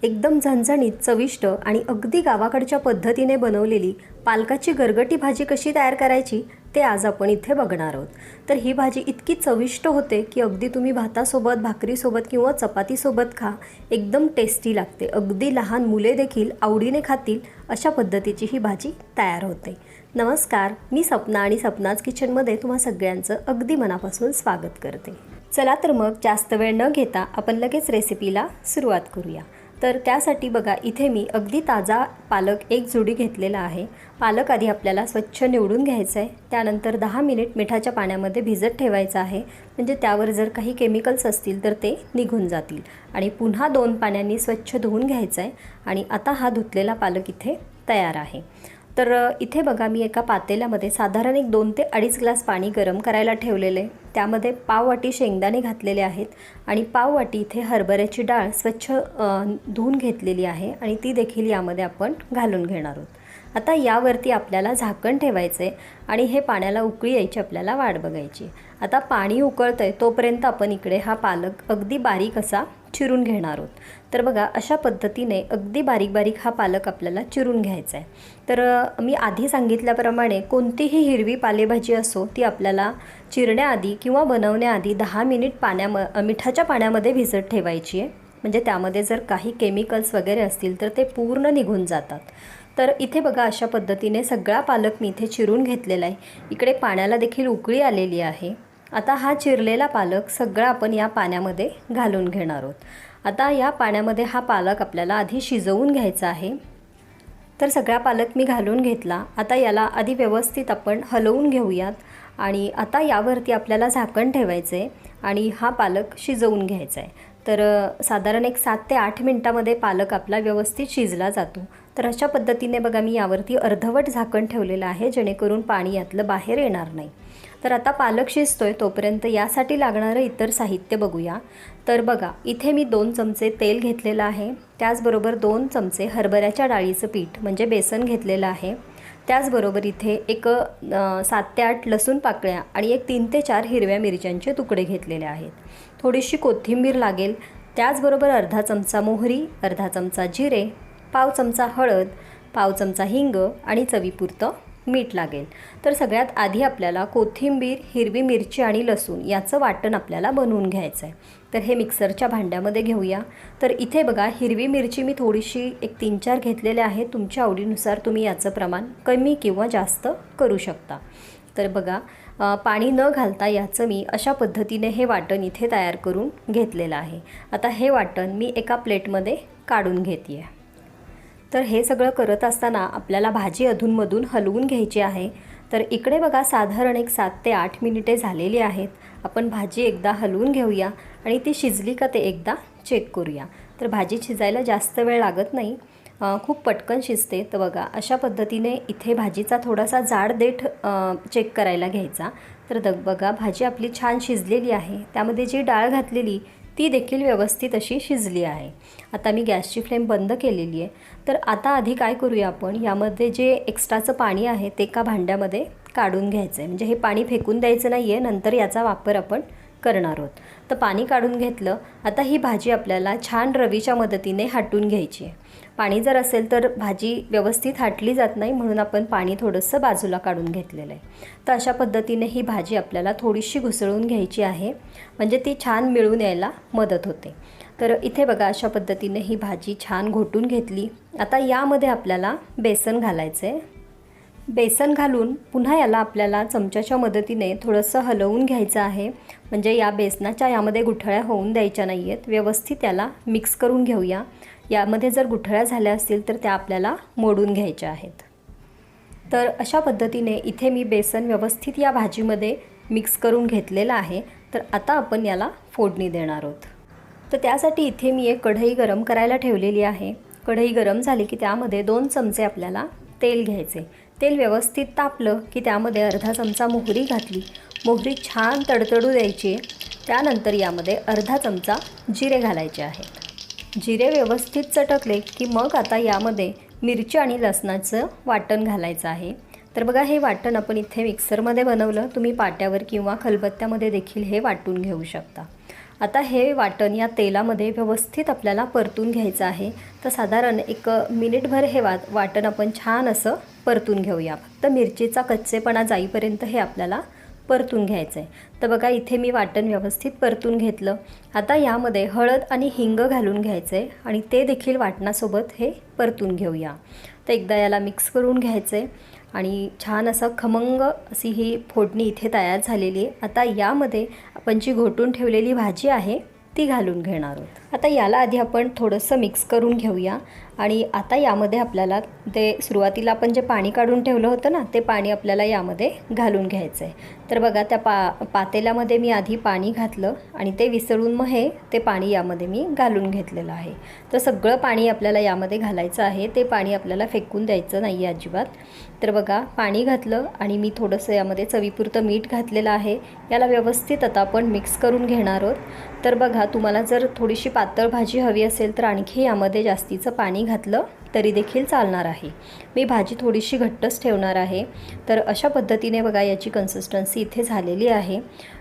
एकदम झणझणीत, चविष्ट आणि अगदी गावाकडच्या पद्धतीने बनवलेली पालकाची गरगटी भाजी कशी तयार करायची ते आज आपण इथे बघणार आहोत। तर ही भाजी इतकी चविष्ट होते की अगदी तुम्ही भातासोबत, भाकरीसोबत किंवा चपातीसोबत खा, एकदम टेस्टी लागते। अगदी लहान मुले देखील आवडीने खातील अशा पद्धतीची ही भाजी तयार होते। नमस्कार, मी सपना आणि सपनाज किचनमध्ये तुम्हा सगळ्यांचं अगदी मनापासून स्वागत करते। चला तर मग जास्त वेळ न घेता आपण लगेच रेसिपीला सुरुवात करूया। तर त्यासाठी बघा, इथे मी अगदी ताजा पालक एक जुडी घेतलेला आहे। पालक आधी आपल्याला स्वच्छ निवडून घ्यायचा आहे, त्यानंतर 10 मिनिट मिठाच्या पाण्यामध्ये भिजत ठेवायचं आहे, म्हणजे त्यावर जर काही केमिकल्स असतील तर ते निघून जातील। आणि पुन्हा 2 पाण्याने स्वच्छ धुवून घ्यायचं आहे। आणि आता हा धुतलेला पालक इथे तयार आहे। तर इथे बघा, मी एका पातेल्यामध्ये साधारण 2 ते 2.5 ग्लास पाणी गरम करायला ठेवलेले आहे। त्यामध्ये पाव वाटी शेंगदाणे घातलेले आहेत आणि पाव वाटी इथे हरभऱ्याची डाळ स्वच्छ धुवून घेतलेली आहे आणि ती देखील यामध्ये आपण घालून घेणार आहोत। आता यावरती आपल्याला झाकण ठेवायचे आणि हे पाण्याला उकळी यायची आपल्याला वाट बघायची। आता पाणी उकळतंय तोपर्यंत आपण इकडे हा पालक अगदी बारीक असा चिरून घेणार आहोत। तर बघा, अशा पद्धतीने अगदी बारीक बारीक हा पालक आपल्याला चिरून घ्यायचा आहे। तर मी आधी सांगितल्याप्रमाणे कोणतीही हिरवी पालेभाजी असो ती आपल्याला चिरण्याआधी किंवा बनवण्याआधी 10 मिनिट मिठाच्या पाण्यामध्ये भिजत ठेवायची आहे, म्हणजे त्यामध्ये जर काही केमिकल्स वगैरे असतील तर ते पूर्ण निघून जातात। तर इथे बघा, अशा पद्धतीने सगळा पालक मी इथे चिरून घेतलेला आहे। इकडे पाण्याला देखील उकळी आलेली आहे। आता हा चिरलेला पालक सगळा आपण या पाण्यामध्ये घालून घेणार आहोत। आता या पाण्यामध्ये हा पालक आपल्याला आधी शिजवून घ्यायचा आहे। तर सगळा पालक मी घालून घेतला। आता याला आधी व्यवस्थित आपण हलवून घेऊयात आणि आता यावरती आपल्याला झाकण ठेवायचं आहे आणि हा पालक शिजवून घ्यायचा आहे। तर साधारण 7 ते 8 मिनिटांमध्ये पालक आपला व्यवस्थित शिजला जातो। तर अशा पद्धतीने बघा, मी यावरती अर्धवट झाकण ठेवलेलं आहे, जेणेकरून पाणी यातलं बाहेर येणार नाही। तर आता पालक शिजतोय तोपर्यंत यासाठी लागणारं इतर साहित्य बघूया। तर बघा, इथे मी 2 चमचे तेल घेतलेलं आहे, त्याचबरोबर 2 चमचे हरभऱ्याच्या डाळीचं पीठ म्हणजे बेसन घेतलेलं आहे। त्याचबरोबर इथे 7 ते 8 लसूण पाकळ्या आणि 3 ते 4 हिरव्या मिरच्यांचे तुकडे घेतलेले आहेत। थोडीशी कोथिंबीर लागेल, त्याचबरोबर अर्धा चमचा मोहरी, अर्धा चमचा जिरे, पाव चमचा हळद, पाव चमचा हिंग आणि चवीपुरतं मीठ लागेल। तर सगळ्यात आधी आपल्याला कोथिंबीर, हिरवी मिरची आणि लसूण याचं वाटण आपल्याला बनवून घ्यायचं आहे। तर हे मिक्सरच्या भांड्यामध्ये घेऊया। तर इथे बघा, हिरवी मिरची मी थोडीशी 3-4 घेतलेल्या आहेत। तुमच्या आवडीनुसार तुम्ही याचं प्रमाण कमी किंवा जास्त करू शकता। तर बघा, पाणी न घालता याचं मी अशा पद्धतीने हे वाटण इथे तयार करून घेतलेलं आहे। आता हे वाटण मी एका प्लेटमध्ये काढून घेते आहे। तर हे सगळं करत असताना आपल्याला भाजी अधूनमधून हलवून घ्यायची आहे। तर इकडे बघा, साधारण 7 ते 8 मिनिटे झालेली आहेत। आपण भाजी एकदा हलवून घेऊया आणि ती शिजली का ते एकदा चेक करूया। तर भाजी शिजायला जास्त वेळ लागत नाही, खूप पटकन शिजते। तर बघा, अशा पद्धतीने इथे भाजीचा थोडासा जाड देठ चेक करायला घ्यायचा। तर बघा, भाजी आपली छान शिजलेली आहे। त्यामध्ये जी डाळ घातलेली ती देखील व्यवस्थित अशी शिजली आहे। आता मी गॅसची फ्लेम बंद केलेली आहे। तर आता आधी काय करूया, आपण यामध्ये जे एक्स्ट्राचं पाणी आहे ते एका भांड्यामध्ये काढून घ्यायचं आहे, म्हणजे हे पाणी फेकून द्यायचं नाही आहे, नंतर याचा वापर आपण करणार आहोत। तर पाणी काढून घेतलं। आता ही भाजी आपल्याला छान रवीच्या मदतीने हाटून घ्यायची आहे। पाणी जर असेल तर भाजी व्यवस्थित हाटली जात नाही, म्हणून आपण पाणी थोडंसं बाजूला काढून घेतलेलं आहे। तर अशा पद्धतीने ही भाजी आपल्याला थोडीशी घुसळून घ्यायची आहे, म्हणजे ती छान मिळून यायला मदत होते। तर इथे बघा, अशा पद्धतीने ही भाजी छान घोटून घेतली। आता यामध्ये आपल्याला बेसन घालायचं आहे। बेसन घालून पुन्हा याला आपल्याला चमच्याच्या मदतीने थोडंसं हलवून घ्यायचं आहे, म्हणजे या बेसनाच्या यामध्ये गुठळ्या होऊन द्यायच्या नाही आहेत। व्यवस्थित याला मिक्स करून घेऊया। यामध्ये जर गुठळ्या झाल्या असतील तर त्या आपल्याला मोडून घ्यायच्या आहेत। तर अशा पद्धतीने इथे मी बेसन व्यवस्थित या भाजीमध्ये मिक्स करून घेतलेलं आहे। तर आता आपण याला फोडणी देणार आहोत। तर त्यासाठी इथे मी एक कढई गरम करायला ठेवलेली आहे। कढई गरम झाली की त्यामध्ये 2 चमचे आपल्याला तेल घ्यायचे। तेल व्यवस्थित तापलं की त्यामध्ये अर्धा चमचा मोहरी घातली। मोहरी छान तडतडू द्यायची। त्यानंतर यामध्ये अर्धा चमचा जिरे घालायचे आहेत। जिरे व्यवस्थित चटकले की मग आता यामध्ये मिरची आणि लसणाचं वाटण घालायचं आहे। तर बघा, हे वाटण आपण इथे मिक्सरमध्ये बनवलं, तुम्ही पाट्यावर किंवा खलबत्त्यामध्ये देखील हे वाटून घेऊ शकता। आता हे वाटण या तेलामध्ये व्यवस्थित आपल्याला परतून घ्यायचं आहे. तर साधारण एक मिनिटभर हे वाटण आपण छान असं परतून घेऊया. फक्त मिरचीचा कच्चेपणा जाईपर्यंत हे आपल्याला परतून घ्यायचं आहे. तर बघा इथे मी वाटण व्यवस्थित परतून घेतलं. आता यामध्ये हळद आणि हिंग घालून घ्यायचं आहे आणि ते देखील वाटणासोबत हे परतून घेऊया. तर एकदा याला मिक्स करून घ्यायचं आहे आणि छान असं खमंग अशी ही फोडणी इथे तयार झालेली आहे. आता यामध्ये आपण जी घोटून ठेवलेली भाजी आहे ती घालून घेणार आहोत. आता याला आधी आपण थोडंसं मिक्स करून घेऊया आणि आता यामध्ये आपल्याला ते सुरुवातीला आपण जे पाणी काढून ठेवलं होतं ना, ते पाणी आपल्याला यामध्ये घालून घ्यायचं आहे. तर बघा त्या पातेल्यामध्ये मी आधी पाणी घातलं आणि ते विसळून मग ते पाणी यामध्ये मी घालून घेतलेलं आहे. तर सगळं पाणी आपल्याला यामध्ये घालायचं आहे. ते पाणी आपल्याला फेकून द्यायचं नाही आहे अजिबात. तर बघा पाणी घातलं आणि मी थोडंसं यामध्ये चवीपुरतं मीठ घातलेलं आहे. याला व्यवस्थित आता आपण मिक्स करून घेणार आहोत. तर बघा तुम्हाला जर थोडीशी पातळ भाजी हवी असेल तर आणखी यामध्ये जास्तीचं पाणी घातलं तरी देखील चालणार आहे. मी भाजी थोडीशी घट्टच ठेवणार आहे. तर अशा पद्धतीने बघा याची कन्सिस्टन्सी इथे झालेली आहे.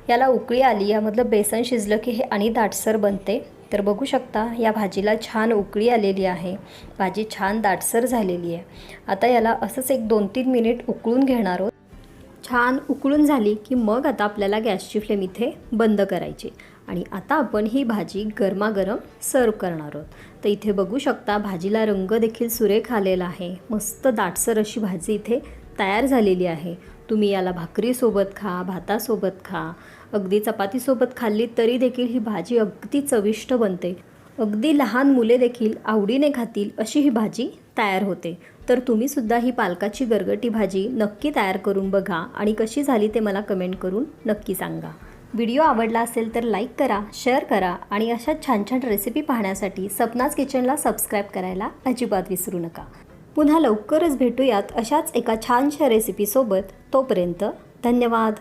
याला उकळी आली, यामधलं बेसन शिजलं की हे आणि दाटसर बनते. तर बघू शकता या भाजीला छान उकळी आलेली आहे. भाजी छान दाटसर झालेली आहे. आता याला असंच एक 2-3 मिनिट उकळून घेणार आहोत. छान उकळून झाली की मग आता आपल्याला गॅसची फ्लेम इथे बंद करायची आणि आता आपण ही भाजी गरमागरम सर्व करणार आहोत. तर इथे बघू शकता भाजीला रंग देखील सुरेख आलेला आहे. मस्त दाटसर अशी भाजी इथे तयार झालेली आहे. तुम्ही याला भाकरीसोबत खा, भातासोबत खा, अगदी चपातीसोबत खाल्ली तरी देखील ही भाजी अगदी चविष्ट बनते. अगदी लहान मुले देखील आवडीने खातील अशी ही भाजी तयार होते. तर तुम्हीसुद्धा ही पालकाची गरगटी भाजी नक्की तयार करून बघा आणि कशी झाली ते मला कमेंट करून नक्की सांगा. व्हिडिओ आवडला असेल तर लाईक करा, शेअर करा आणि अशा छान छान रेसिपी पाहण्यासाठी सपनाज किचनला सबस्क्राईब करायला अजिबात विसरू नका. पुन्हा लवकरच भेटूयात अशाच एका छानशा रेसिपीसोबत. तोपर्यंत धन्यवाद.